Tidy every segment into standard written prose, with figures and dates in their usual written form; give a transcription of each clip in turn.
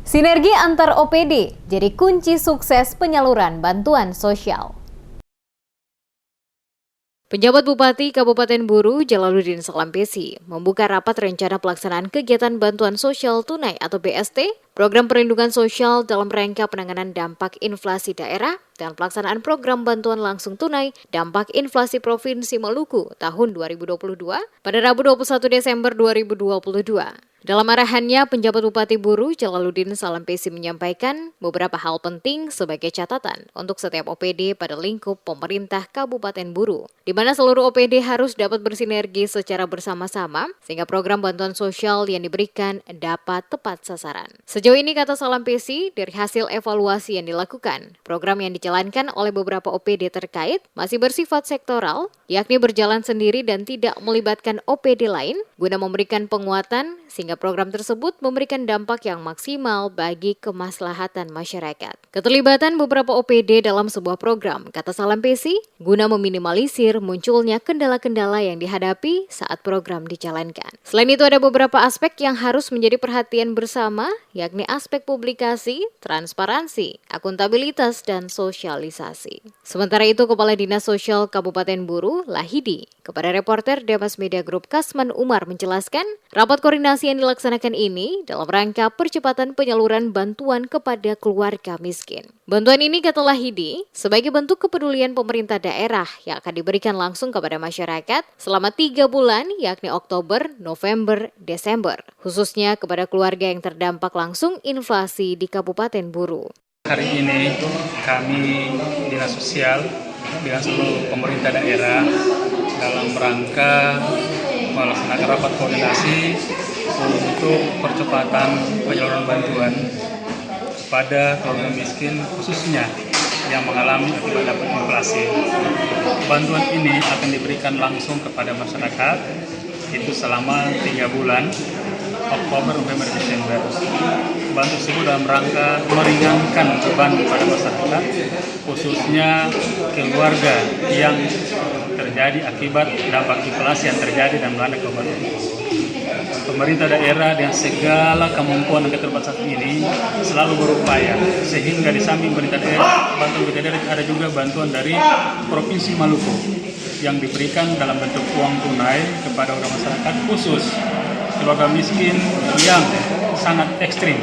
Sinergi antar OPD jadi kunci sukses penyaluran bantuan sosial. Penjabat Bupati Kabupaten Buru, Jalaluddin Salampesi, membuka rapat rencana pelaksanaan kegiatan bantuan sosial tunai atau BST, program perlindungan sosial dalam rangka penanganan dampak inflasi daerah, dan pelaksanaan program bantuan langsung tunai dampak inflasi Provinsi Maluku tahun 2022 pada Rabu 21 Desember 2022. Dalam arahannya, penjabat Bupati Buru, Jalaluddin Salampesi menyampaikan beberapa hal penting sebagai catatan untuk setiap OPD pada lingkup pemerintah Kabupaten Buru, di mana seluruh OPD harus dapat bersinergi secara bersama-sama sehingga program bantuan sosial yang diberikan dapat tepat sasaran. Sejauh ini, kata Salampesi, dari hasil evaluasi yang dilakukan, program yang dijalankan oleh beberapa OPD terkait masih bersifat sektoral, yakni berjalan sendiri dan tidak melibatkan OPD lain guna memberikan penguatan sehingga program tersebut memberikan dampak yang maksimal bagi kemaslahatan masyarakat. Keterlibatan beberapa OPD dalam sebuah program, kata Salampesi, guna meminimalisir munculnya kendala-kendala yang dihadapi saat program dijalankan. Selain itu, ada beberapa aspek yang harus menjadi perhatian bersama, yakni aspek publikasi, transparansi, akuntabilitas, dan sosialisasi. Sementara itu, Kepala Dinas Sosial Kabupaten Buru, Lahidi, kepada reporter Demas Media Group Kasman Umar menjelaskan, rapat koordinasi yang dilaksanakan ini dalam rangka percepatan penyaluran bantuan kepada keluarga miskin. Bantuan ini, kata Lahidi, sebagai bentuk kepedulian pemerintah daerah yang akan diberikan langsung kepada masyarakat selama 3 bulan, yakni Oktober, November, Desember, khususnya kepada keluarga yang terdampak langsung inflasi di Kabupaten Buru. Hari ini kami Dinas Sosial dengan seluruh pemerintah daerah dalam rangka melaksanakan rapat koordinasi untuk percepatan penyaluran bantuan kepada keluarga miskin khususnya yang mengalami akibat dampak inflasi. Bantuan ini akan diberikan langsung kepada masyarakat itu selama 3 bulan, Oktober, November, Desember. Bantuan tersebut dalam rangka meringankan beban pada masyarakat, khususnya keluarga yang terjadi akibat dampak inflasi yang terjadi dan melanda Kabupaten Buru. Pemerintah daerah dengan segala kemampuan dan keterbatasan ini selalu berupaya sehingga di samping pemerintah daerah, bantuan pemerintah daerah ada juga bantuan dari Provinsi Maluku yang diberikan dalam bentuk uang tunai kepada orang masyarakat khusus keluarga miskin yang sangat ekstrim.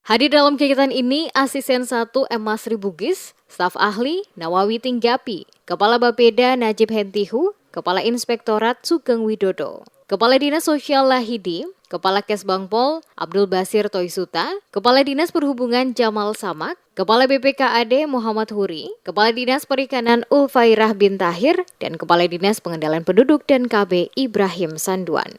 Hadir dalam kegiatan ini Asisten 1 M. Masri Bugis, staf ahli Nawawi Tinggapi, Kepala Bapeda Najib Hentihu, Kepala Inspektorat Sugeng Widodo, Kepala Dinas Sosial Lahidi, Kepala Kesbangpol Abdul Basir Toisuta, Kepala Dinas Perhubungan Jamal Samak, Kepala BPKAD Muhammad Huri, Kepala Dinas Perikanan Ulfairah bin Tahir, dan Kepala Dinas Pengendalian Penduduk dan KB Ibrahim Sanduan.